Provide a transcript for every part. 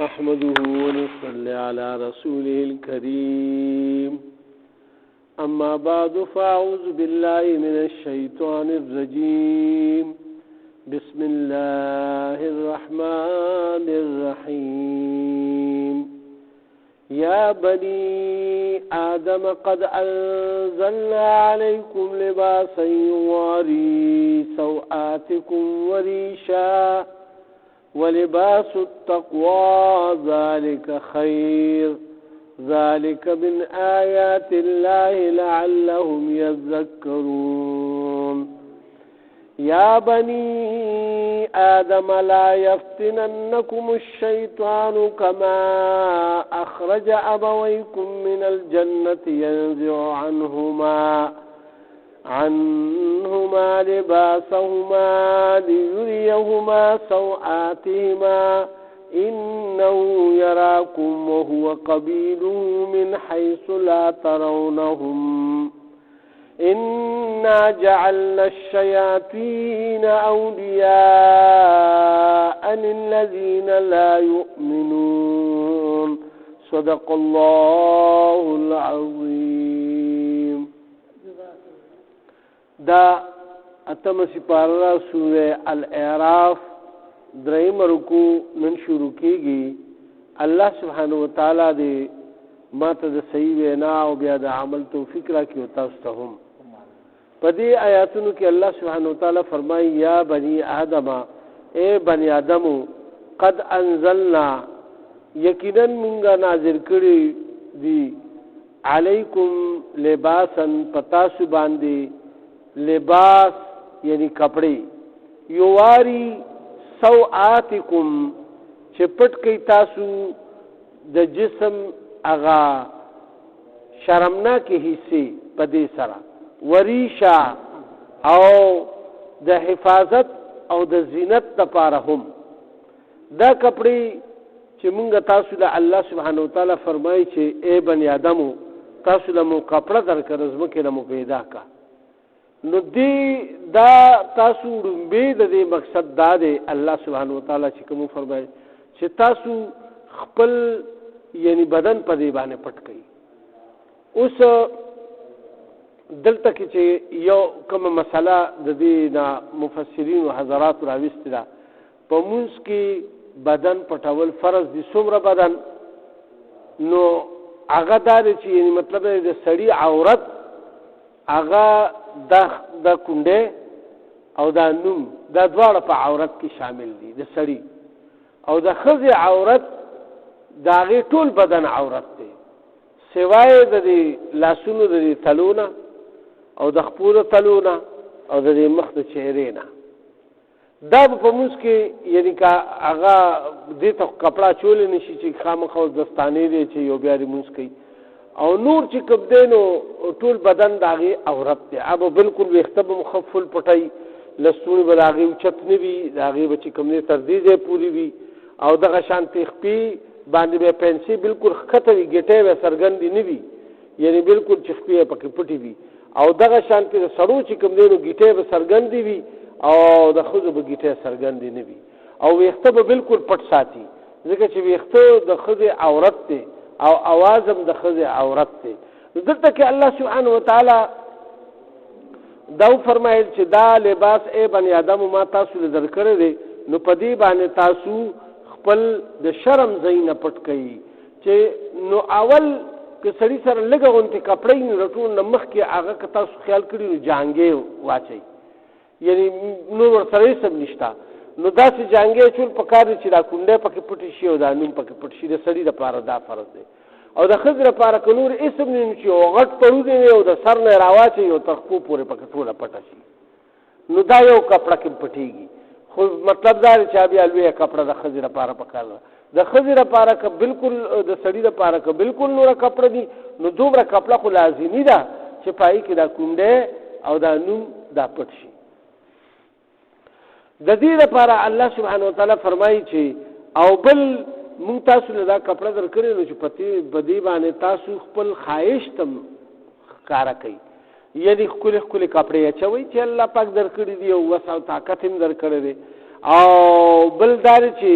أحمده ونصلي على رسوله الكريم أما بعد فأعوذ بالله من الشيطان الرجيم بسم الله الرحمن الرحيم يا بني آدم قد أنزلنا عليكم لباسا يواري سوآتكم وريشا ولباس التقوى ذلك خير ذلك من آيات الله لعلهم يذكرون يا بني آدم لا يفتننكم الشيطان كما أخرج أبويكم من الجنة ينزع عنهما لباسهما ليريهما سوآتهما إنه يراكم وهو قبيله من حيث لا ترونهم إنا جعلنا الشياطين أولياء للذين لا يؤمنون صدق الله العظيم. دا اتم سپارہ سورہ الاعراف دریم رکو نن شروع کیږي. الله سبحانه وتعالی دې ماته د صحیح وینا او بیا د عمل توفیق راکړي او تاسو ته هم. په دې آیاتونو کې الله سبحانه وتعالی فرمایي یا بني آدم اے بني آدمو قد انزلنا یقینا موږ نازل کړي دي علیکم لباسا پتاسو باندې لباس یعنی کپڑے یواری سوآتکم چپٹ کئی تاسو د جسم اغا شرمنا کے حصے پدے سرا وریشا او د حفاظت او د زینت دپاره هم دا کپڑے چې مونږ تاسو له الله سبحانه وتعالی فرمایي چې اے بنی آدمو تاسو له مو کپڑا درکړ زمکه له مو پیدا کا نو دی دا تاسو رنبی د دې مقصد دا دی الله سبحانه وتعالی چې کوم فرمایي چې تاسو خپل یعنی بدن په دې باندې پټ کړئ. اوس دلته کې چې یو کومه مسله د دې نه مفسرین او حضرات راوستله په موږ کې بدن پټول فرض دي. څومره بدن نو هغه دار چې یعنی مطلب د سړی عورت هغه د کونډه او د نوم دا دواړه په عورت کې شامل دي د سړی او د ښځې عورت د هغې ټول بدن عورت دی سوای د دې لاسونو د دې تلونه او د خپو د تلونه او د دې مخ د چهرې نه. دا به په موږ کې یعنی که هغه دې ته کپړه چولی نه شي چې خامخا اوس دستانې دی چې یو بیا لمونځ کوي او نور چې کوم دی نو ټول بدن د هغې عورت دی. به بالکل ویښته به مخفل پټوي لستوڼي به د هغې اوچت نه وي د هغې به چې کوم دی تر دې ځای پورې وي او دغه شانتې خپې باندې به پنسي بالکل ښکته وي ګیټۍ به څرګندې نه وي یعنی بالکل چې خپې یې پکې پټې وي او دغه شانتې د سړو چې کوم دی نو ګیټۍ به څرګندې وي او د ښځو به ګیټۍ څرګندې نه وي او ویښته به بالکل پټ ساتي ځکه چې ویښته د ښځې عورت دی او आवाज هم د ښځې عورت دی. دلته کې الله سبحانه وتعالی دا فرمایل چې دا لباس اے بنی آدم ما تاسو له درکړی دی نو په دې باندې تاسو خپل د شرم ځای نه پټ کړئ چې نو اول که سړي سره لږه غونتې کپړې نو رټون نه مخکې هغه که تاسو خیال کړي نو جانګې واچئ یعنی نور ورسره هېڅ هم نشته نو داسې جانګې چول پکار دی چې دا کونډۍ پکې پټې شي او دا نوم پکې پټ شي د سړي دپاره دا فرض دی او د ښځې لپاره که نور هېڅ هم نه چې یو غټ پروزی وي او د سر نه یې راواچوي او تر خپو پورې پکې ټوله پټه شي نو دا یو کپړه کې پټېږي. خو مطلب دا دی چې بیا لویه کپړه د ښځې لپاره پکار ده. د ښځې لپاره که بالکل د سړي لپاره که بالکل نوره کپړه دي نو دومره کپړه خو لازمي ده چې په هغې کې دا کونډۍ او دا نوم دا پټ شي. د دې لپاره الله سبحانه وتعالی فرمایي چې او بل مونږ تاسو له دا کپړه درکړې نو چې په دې باندې تاسو خپل خواهش ته ښکاره کوئ یعنی ښکلې ښکلې کپړې اچوئ چې الله پاک درکړي دي او وس او طاقت هم درکړی دی او بل دا دی چې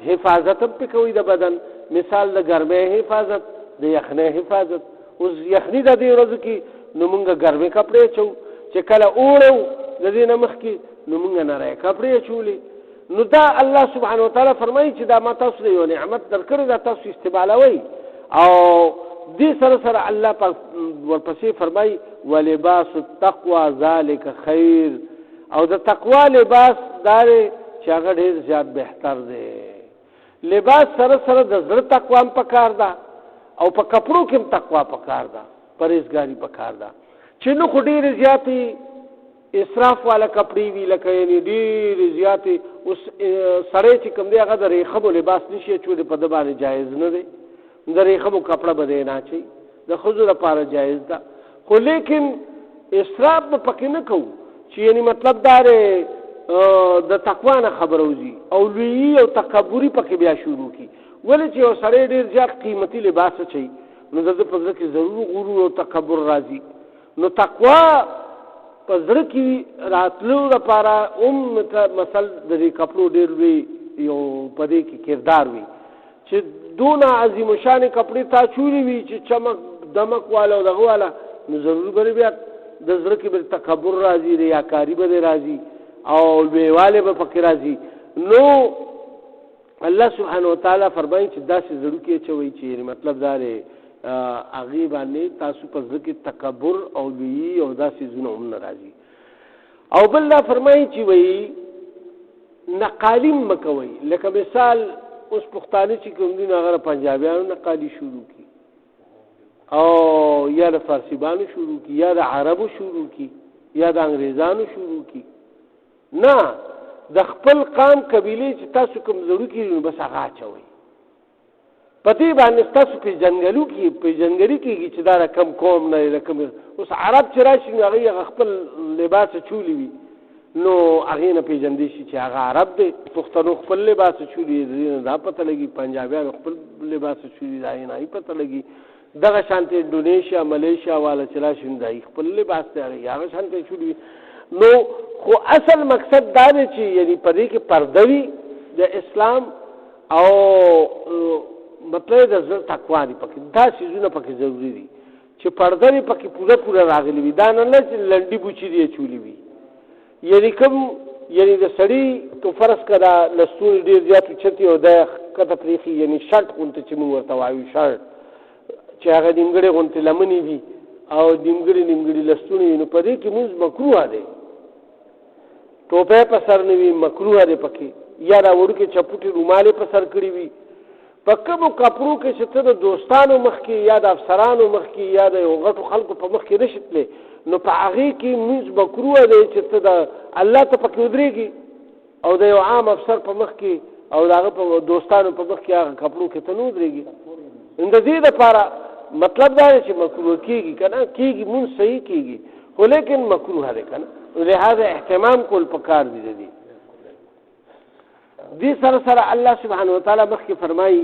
حفاظت هم پې کوي د بدن، مثال د ګرمۍ حفاظت، د یخنۍ حفاظت. اوس یخني د دې ورځو کې نو موږ ګرمې کپړې اچوو، چې کله اوړو د دې نه مخکې نو موږ نری کپړې اچولې. نو دا الله سبحانه وتعالی فرمایي چې دا ما تاسو ته یو نعمت درکړی دا تاسو استعمالوئ. او دې سره سره الله پاک ورپسې فرمایي ولباس التقوى ذلك خیر، او د تقوا لباس دا دی چې هغه ډېر زیات بهتر دی. لباس سره سره د زړه تقوا هم پکار ده او په کپړو کې هم تقوا پکار ده، پرهیزګاري پکار ده. چې نو خو ډېرې زیاتې اسراف والا کپړې وي، لکه یعنې ډېرې زیاتې اوس سړی چې کوم دی هغه د ریخمو لباس نشي اچولی، په ده باندې جایز نه دی. د ریخمو کپړه به دی نه اچوي، د ښځو لپاره جایز ده. خو لیکن اسراف به پکې نه کوو، چې یعنی مطلب دا دی د تقوا نه خبره وځي او لویي او تکبري پکې بیا شروع کړي. ولې چې یو سړی ډېر زیات قیمتي لباس اچوي نو د ده په زړه کې ضرور غرور او تکبر راځي. نو تقوا په زړه کې راتلو لپاره مثل د دې کپړو ډېر لوی یو په دې کې کردار وي چې دونه عظیم شانې کپړې تا چولې وي چې چمک دمک والا او دغه والا، نو ضرور به بیا د زړه کې به تکبر راځي، ریاکاري به راځي او لویوالی به پکې راځي. نو الله سبحانه وتعالی فرمایي چې داسې زړه کې اچوئ چې مطلب دا دی هغې باندې تاسو په زړه کې تکبر او لویي او داسې څیزونه هم نه راځي. او بل دا فرمایي چې وایي نقالي مه کوئ. لکه مثال اوس پښتانه چې کوم دي نو هغه پنجابیانو نقالي شروع کړي او یا د فارسیبانو شروع کړي یا د عربو شروع کړي یا د انګریزانو شروع کړي. نه، د خپل قام قبیلې چې تاسو کوم ضرور کړي نو بس هغه اچوئ. په دې باندې ستاسو پیژندګلي کېږي چې دا رقم قوم نه دی. رقم اوس عرب چې راشي نو هغې خپل لباس چولی وي نو هغې نه پیژندی شي چې هغه عرب دی. پښتنو خپل لباس چولی د دې نه دا پته لګي، پنجابیانو خپل لباس چولی د هغې نه پته لګي. دغه شانتې انډونیشیا ملیشیا والا چې راشي نو د هغې خپل لباس دی هغه شانتې چولی وي. نو خو اصل مقصد دا دی چې یعنی په دې کې پرده وي د اسلام او مطلب د زړه تقوا دی پکې. دا څیزونه پکې ضروري دي چې پرده یې پکې پوره راغلي وي، دا نه چې لنډي بوچي دی اچولي وي. یعنی کوم یعنی د سړي تو فرض کړه لستونې ډېر زیات اوچتې او د ښکته پرېښي، یعنی شرټ غوندې چې موږ ورته وایو، شرټ چې هغه نیمګړې غوندې لمنې وي او نیمګړې لستونې وي، نو په دې کې مونځ مکروه دی. ټوپۍ په سر نه وي مکروه دی پکې، یا دا وړوکې چپوټې رومالې په سر کړي وي. په کومو کپړو کې چې ته د دوستانو مخ کې یا د افسرانو مخ کې یا د یو غټو خلکو په مخ کې نشي تللی نو په هغې کې مونځ مکروه دی چې ته د الله ته پکې ودرېږي او د یو عام افسر په مخ کې او د هغه په دوستانو په مخ کې هغه کپړو کې ته نه ودرېږي. د دې دپاره مطلب دا دی چې مکروه کېږي که نه کېږي، مونځ صحیح کېږي خو لیکن مکروه دی که نه. لہذا اهتمام کول پکار دی د دې سره سره الله سبحانه وتعالی مخکې فرمایي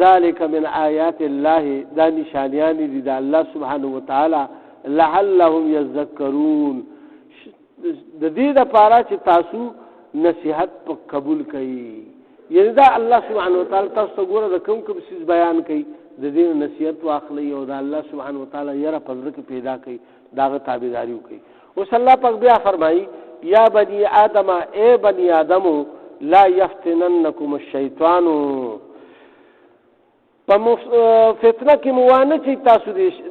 ذالک من آیات الله، دا نشانیانې دي د الله سبحانه وتعالی لعلهم یذکرون، د دې دپاره چې تاسو نصیحت په قبول کړئ. یعنی دا الله سبحانه وتعالی تاسو ته ګوره د کوم څیز بیان کوي د دې نصیحت واخلئ او د الله سبحانه وتعالی یره په زړه کې پیدا کړئ، د هغه تابعداري وکړئ. اوس الله پاک بیا فرمایي یا بني آدم، اے بني آدمو لا یفتننکم الشیطان، په فتنه کې موانه چې تاسو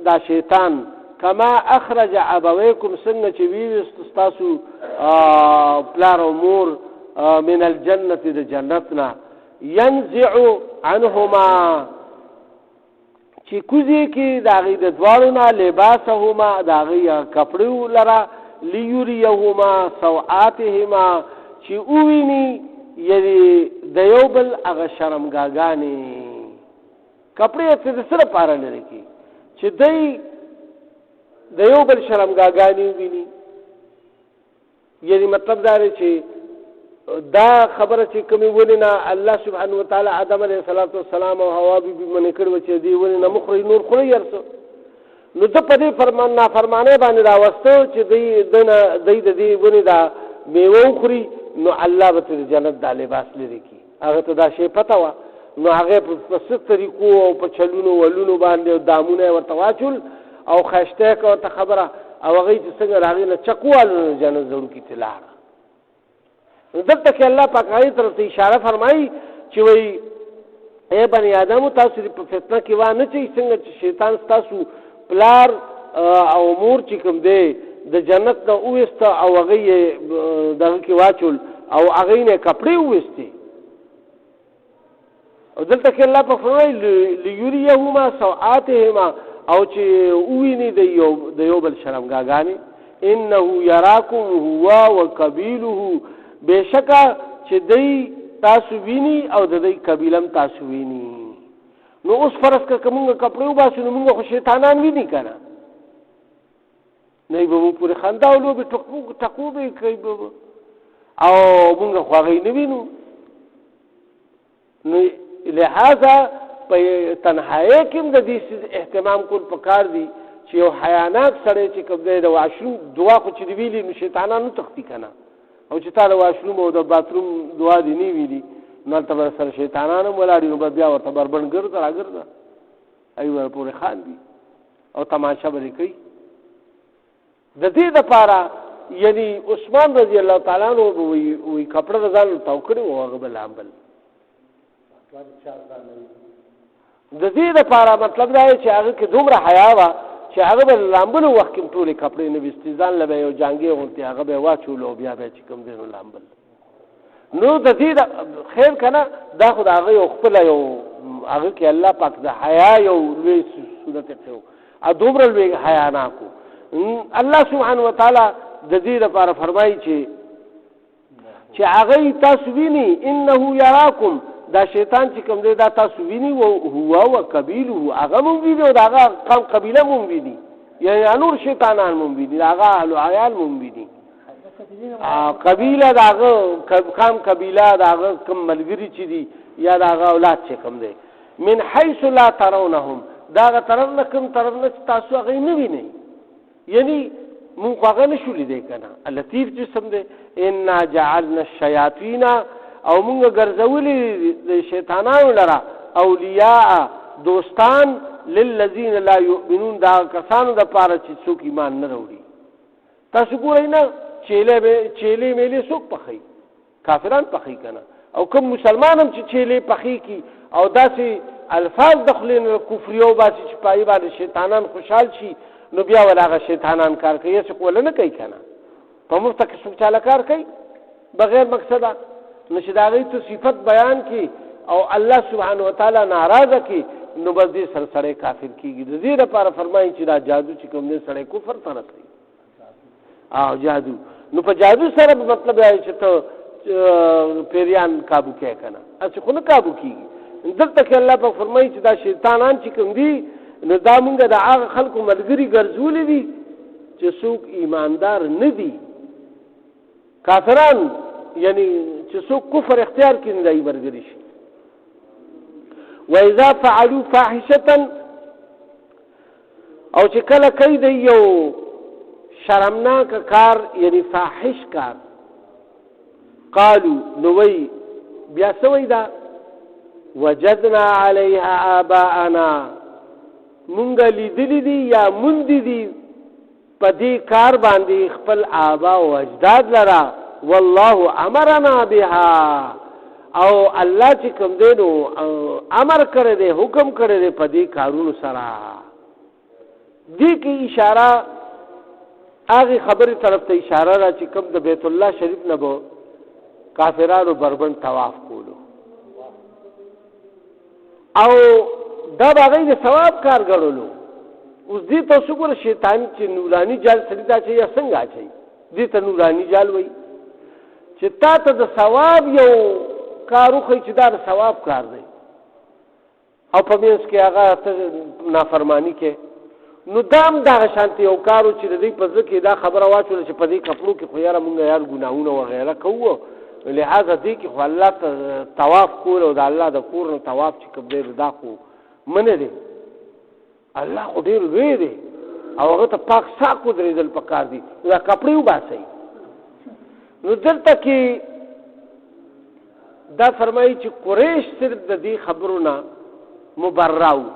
دا شیطان کما اخرج ابویکم څنګه چې ویوست تاسو پلار او مور من الجنة د جنتنا ينزع عنهما چې کوزي کې د هغې د دواړو نه لباسهما د هغې کپړو لره لیوریهما سوآتهما چې وویني یعنې د یو بل هغه شرمګاګانې. کپړې ته د څه لپاره لرې کړي چې دی د یو بل شرمګاګانې وویني. یعنې مطلب دا دی چې دا خبره چې کومې ونې نه الله سبحانه وتعالی آدم علیه السلام او حوا بیبي منې کړې وه چې دې ونې نه مه خورئ، نور خورئ هر څه. نو ده په دې نافرمانۍ باندې راوسته چې دی د دې ونې دا میوه وخوري، نو الله به ترې جنت دا لباس لرې کړي هغه ته دا شی پته وه نو هغه په څه طریقو او په چلونو ولونو باندې دامونه ورته واچول او ښایسته یې ورته خبره او هغوی چې څنګه د هغې نه چک ووالو نو جنت زړوکي ته لاړه. نو دلته کې الله پاک هغې طرف ته اشاره فرمایي چې وایي ای بني آدمو تاسو دې په فتنه کې وانه چئ څنګه چې شیطان ستاسو پلار او مور چې کوم دی د جنت نه وویسته او هغوی یې دغه کې واچول او هغوی نه یې کپړې وویستې او دلته کې الله پاک فرمایي لیریهما سوآتهما او چې وویني د یو بل شرمګاګانې انه یراکم هو وقبیله بېشکه چې دی تاسو ویني او د دې قبیله هم تاسو ویني. نو اوس فرض که موږ کپړې وباسو نو موږ خو شیطانان ویني که نه نه به موږ پورې خندا او لوبې ټکو به یې کوي او موږ خو هغې نه وینو. نو لہذا په تنهایۍ کې هم د دې اهتمام کول پکار دي چې یو حیاناک سړی چې کوم دی د واشروم دعا خو چې دې ویلي نو شیطانان نه تښتي که نه او چې تا د واشروم او د باتروم دعا دې نه ویلي نو هلته به سره شیطانان هم ولاړي نو به بیا ورته بربنډ ګرځه راګرځه ای ور پورې خاندي او تماشه به دې کوي. د دې دپاره یعنی عثمان رضی الله تعالی عنه وایي کپړه د ځان تاو کړې وه هغه به لامبل. د دې دپاره مطلب دا دی چې هغه کې دومره حیا وه چې هغه به لامبلو وخت کې هم ټولې کپړې نه ویستې ځان له به یو جانګې غوندې هغه به یې واچولو او بیا به یې چې کوم دی نو لامبل. نو د دې خیر که نه دا خو د هغه یو خپله یو هغه کې الله پاک د حیا یو لوی صورت یې کړی دومره لوی حیاناکو. الله سبحانه وتعالی د دې لپاره فرمایي چې هغه تاسو ویني انه یراکم دا شیطان چې کوم دی دا تاسو ویني هو او قبیله هغه مون ویني او دا هغه قوم قبیله مون ویني یعنی نور شیطانان مون ویني دا هغه اهل عیال مون ویني قبیله دا هغه قوم قبیله دا هغه کوم ملګري چې دي یا دا هغه اولاد چې کوم دی من حیث لا ترونهم دا هغه طرف نه کوم طرف نه تاسو هغه نه وینئ یعنی مونږ هغه نه شو لیدی که نه لطیف جسم دی انا جعلنا الشیاطین او مونږ ګرځولي د شیطانانو لره اولیاء دوستان للذین لا یؤمنون دا کسانو دپاره چې څوک ایمان نه راوړي. تاسو ګورئ نه چیلې میلې څوک پخوي کافران پخوي که نه او کوم مسلمان هم چې چیلې پخوي کی او داسې الفاظ د خولې نه کفري وباسي چې په هغې باندې شیطانان خوشحال شي نو بیا ول هغه شیطانان کار کوي هېڅ خو ول نه کوي که نه په مفته کې څوک چاله کار کوي بغیر مقصده نو چې د هغوی ته صفت بیان کړي او الله سبحانه وتعالی ناراضه کړي نو بس دې سره سړی کافر کېږي. د دې لپاره فرمایي چې دا جادو چې کوم دی سړی کفر ته رسوي او جادو نو په جادو سره به مطلب دی چې ته پیریان کابو کوې که نه هسې خو نه کابو کېږي. دلته کې الله پاک فرمایي چې دا شیطانان چې کوم دي نو دا مونږ د هغه خلکو ملګري ګرځولي دي چې څوک ایماندار نه دي کافران یعنی چې څوک کفر اختیار کړي نه دای ملګري شي. واذا فعلوا فاحشه او چې کله کوي د یو شرمناک کار یعنی فاحش کار قالوا نو وی بیا سوی دا وجدنا علیها آباءنا مونږ لیدلی دي یا موندي دي په دې کار باندې خپل آبا او اجداد لرا والله امرنا بها او الله چې کوم دی نو امر کړی دی حکم کړی دی په دې کارونو سره. دې کې اشاره هغې خبرې طرف ته اشاره را چې کوم د بیت الله شریف نه به کافرانو بربند طواف کولو او دا به هغوی د ثواب کار ګڼلو. اوس دې ته اوس وګوره شیطان چې نوراني جال سړي ته اچوي یا څنګه اچوي دې ته نوراني جال وایي چې تا ته د ثواب یو کار وښیي چې دا د ثواب کار دی او په منځ کې هغه ته نافرماني کې نو دا هم دغه شانتې یو کار و چې د دوی په زړه کې دا خبره واچوله چې په دې کپړو کې خو یاره مونږ یار ګناهونه وغیره کوو لہذا دې کې خو الله ته طواف کول او د الله د کور نه طواف چې کوم دی دا خو منه دی الله خو ډېر لوی دی او هغه ته پاک ساک ودرېدل پکار دي دا کپړې وباسئ. نو دلته کې دا فرمایي چې قریش صرف د دې خبرو نه مبرأ وو،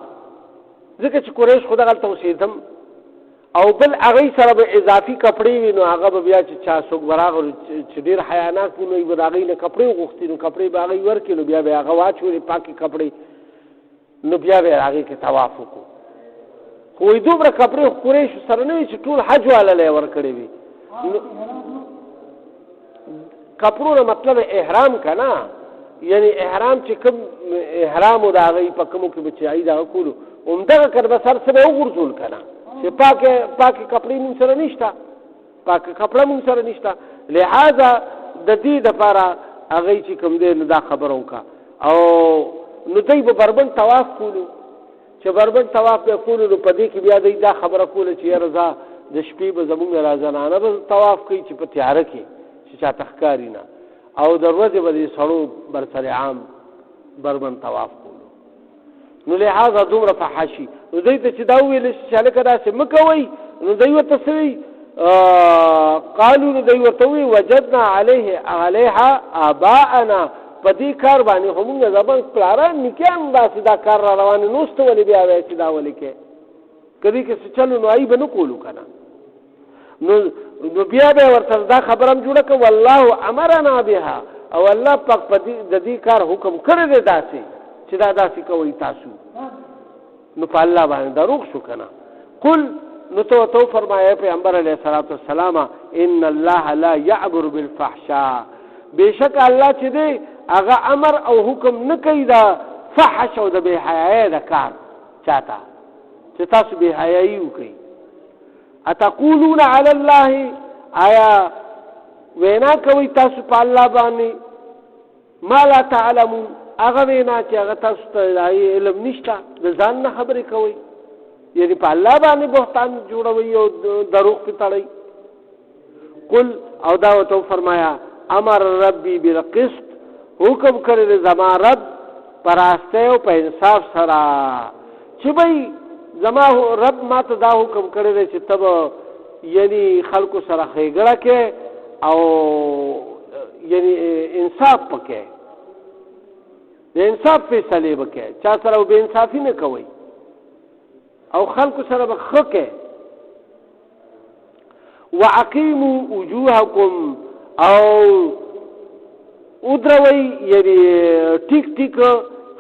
ځکه چې قریش خو دغلته اوسېدم او بل هغې سره به اضافي کپړې وي، نو هغه به بیا چې چا څوک به راغلو چې ډېر حیاناک وي، نو به د هغې نه کپړې وغوښتي، نو کپړې به هغې ورکړي، نو بیا به یې هغه واچولې پاکې کپړې، نو بیا به یې هغې کې طواف وکړو. خو وایي دومره کپړې خو قریشو سره نه وي چې ټول حج والا له یې ورکړې وي. کپړو نه مطلب احرام که نه، یعنی احرام چې کوم احرام و د هغې په کومو کې به چې هغې دغه کولو همدغه که به سر څه به یې وغورځول که نه، چې پاکې کپړې مونږ سره نشته، پاکه کپړه مونږ سره نشته، لہذا د دې دپاره هغې چې کوم دی نو دا خبره وکړه. او نو دوی به بربند طواف کولو، چې بربند طواف به کولو، نو په دې کې بیا دوی دا خبره کوله چې یاره زه د شپې به زمونږ را زنانه به طواف کوي چې په تیاره کې چې چاته ښکاري نه، او د ورځې به د سړو برسر عام بربند طواف کولو. نو لہذا دومره فحاشي، نو دوی ته چې دا وویل چې هلکه داسې مه کوئ، نو دوی ورته څه وایي قالو، نو دوی ورته وایي وجدنا علیها آباءنا، په دې کار باندې خو مونږ زموږ پلاران نیکیان داسې دا کار را روانې نو ست ولې بیا وایي چې دا ولې کې که دې کې څه چلو نو ای به نه کولو که نه. نو بیا به یې ورته دا خبره هم جوړه کړه والله امرنا بها، او الله پاک په د دې کار حکم کړی دی داسې چې دا داسې کوئ تاسو، نو په الله باندې دروغ شو که نه. قل نو تو فرمایه پیغمبر علیه الصلاة والسلام ان الله لا یعبر بالفحشاء، بېشک الله چې دی هغه امر او حکم نه کوي دا فحش او د بې حیایۍ د کار چاته چې تاسو بې حیایي وکړئ. اتقولون علی الله، آیا وینا کوئ تاسو په الله باندې ما لا تعلمون، هغه وینا چې هغه تاسو ته علم نشته، د ځان نه خبرې کوئ، یعنی په الله باندې بهتان جوړوئ او دروغ پې تړئ. قل او دا ورته فرمایا امر ربی بالقسط، حکم کړی دی زما رب په راستۍ او په انصاف سره، چې بھئی زما رب ما ته دا حکم کړی دی چې ته به یعنی خلکو سره ښېګړه کې او یعنی انصاف پکې، د انصاف فیصلې به کې، چا سره بې انصافي نه کوئ او خلکو سره به ښه کې. واقیموا وجوهکم، او ادروي یعنی ټیک ټیک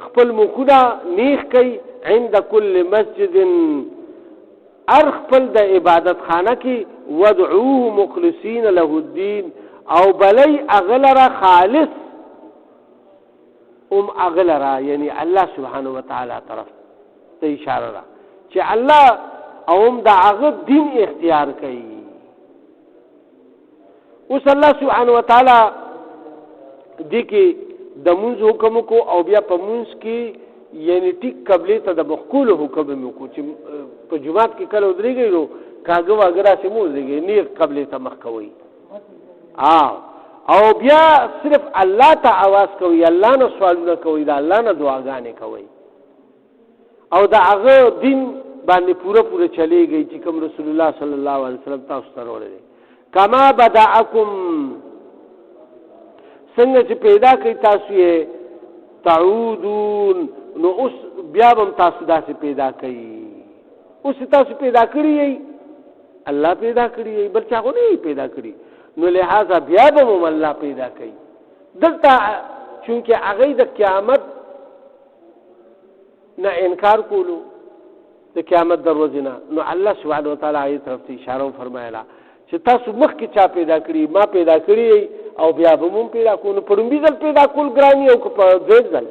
خپل مخونه نیغ کوي عند کل مسجد، ار خپل د عبادت خانه کې ودعوه مخلصین له الدین، او بلی اغلره خالص اغلره یعنی الله سبحانه وتعالی طرف ته اشاره را چې الله اوم د هغه دین اختیار کوي. اوس الله سبحانه وتعالی دې کې د مونځ حکم کو او بیا په مونځ کې یعنی ټیک قبلې ته د مخکولو حکم مې کو چې په جماعت کې کله ودرېږئ نو کاږه واږه راسې مو ودرېږئ نیغ قبلې ته مخ کوئ، او بیا صرف الله ته آواز کوئ، الله نه سوالونه کوئ، د الله نه دعاګانې کوئ، او د هغه دین باندې پوره چلیږئ چې کوم رسول الله صلی الله علیه وسلم تاسو ته راوړی دی. کما بدعکم، څنګه چې پیدا کوي تاسو یې تعودون، نو اوس بیا به هم تاسو داسې پیدا کوي. اوس تاسو پیدا کړي یئ، الله پیدا کړي یئ، بل چا خو نه یې پیدا کړي، نو لہذا بیا به هم الله پیدا کوي. دلته چونکې هغوی د قیامت نه انکار کولو، د قیامت د ورځې نه، نو الله سبحانه وتعالی هغې طرف ته اشاره وفرمایله چې تاسو مخکې چا پیدا کړي، ما پیدا کړي او بیا به مو پیدا کړو. نو په لومبي ځل پیدا کول ګران وي او که په دویم ځل،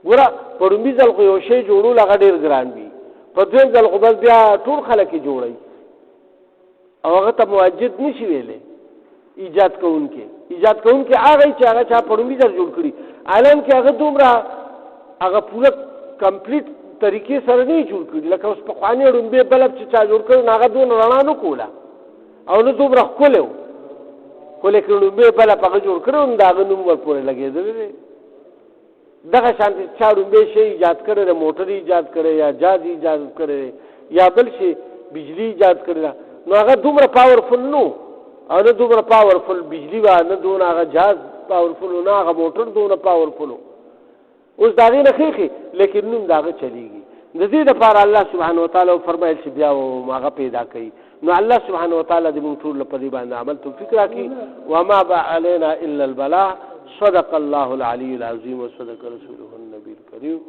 ګوره په لومبي ځل خو یو شی جوړول هغه ډېر ګران وي، په دویم ځل خو بس بیا ټول خلک یې جوړوي او هغه ته موجد نشي ویلی. ایجاد کوونکي هغه چې هغه چا په لومبي ځل جوړ کړي، عالم کې هغه دومره هغه پوره کمپلیټ طریقې سره نه جوړ کړي، لکه اوس پخواني ړومبی بلب چې چا جوړ کړي نو هغه دونه رڼا نه کوله او نه دومره ښکلی و، خو لیکن ړومبی بلب هغه جوړ کړی نو د هغه نوم ورپورې لګېدلی دی. دغه شانتې چا ړومبی شی ایجاد کړی دی، موټر ایجاد کړی یا جاز ایجاد کړی دی یا بل شی بجلی ایجاد کړی ده، نو هغه دومره پاورفل نو او نه دومره پاورفل بجلی وه، نه دونه هغه جاز پاورفل نه هغه موټر دونه پاورفل اوس دا غي نه خېخي لیکن نوم داغه چلیږي د دې لپاره الله سبحانه وتعالى فرمایل چې بیا ماغه پیدا کړي نو الله سبحانه وتعالى دې موږ ټول په دې باندې عمل توفیق راکړي وما علينا الا البلاغ صدق الله العلي العظيم وصدق رسوله النبي الكريم